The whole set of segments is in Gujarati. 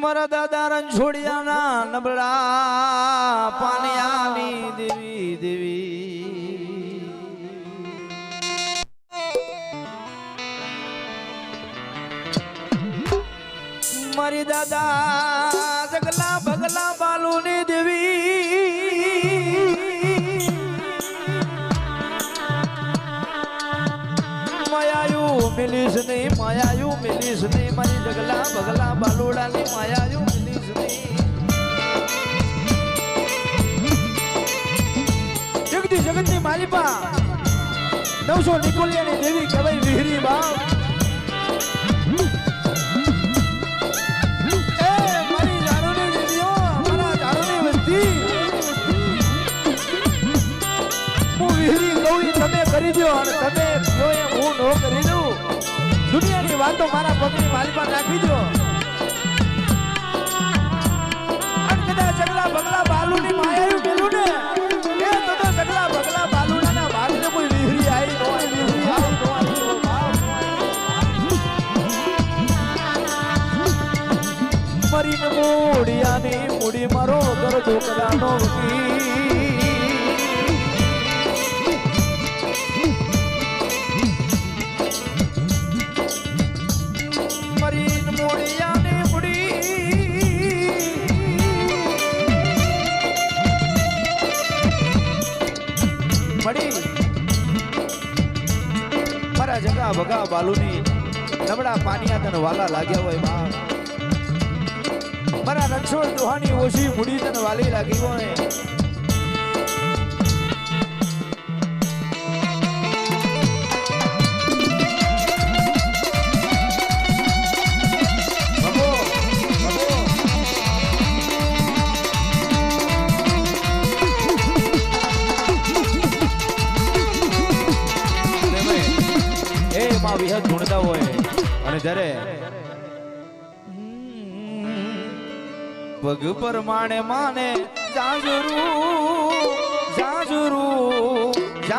મારા દાદા રણછોડિયાના નબળા પાનિયાની દેવી દેવી મારી દાદા જગલા ભગલા બાલુની દેવી માયાયું મિલીશ નહીં મારી જગલા ભગલા બાલુડાની માયાયું મિલીશ નહીં જગતી જગતની માલિપા 900 નિકોલિયાની દેવી કહેવાય વિહરી બાપ તમે કરી દો અને તમે જો એમ હું નો કરી દઉં દુનિયાની વાતો મારા પગની માલિપા નાખી દો અને કદાચ સગલા બગલા બાલુની માયાયું મેલું ને એ તો સગલા બગલા બાલુના ભાગને કોઈ વિહરી આવી નો મરીને મૂડિયાની મૂડી મારો ઘર ઢોકરાનો વકીલ મારા જગા ભગા બાલુની નબળા પાનિયા તને વાલા લાગ્યા હોય બાપ મારા રણછોડ દોહાની ઓછી મૂડી તને વાલી લાગી હોય વિહત ધૂણતા હોય અને જ્યારે પગ પરમાણે માને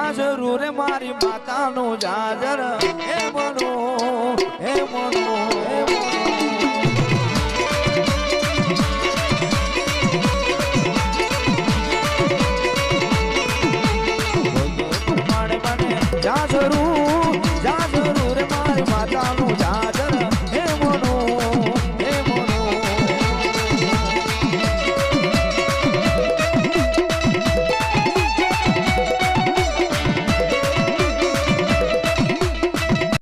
જાજરૂ રે મારી માતાનો જાજર હે મનો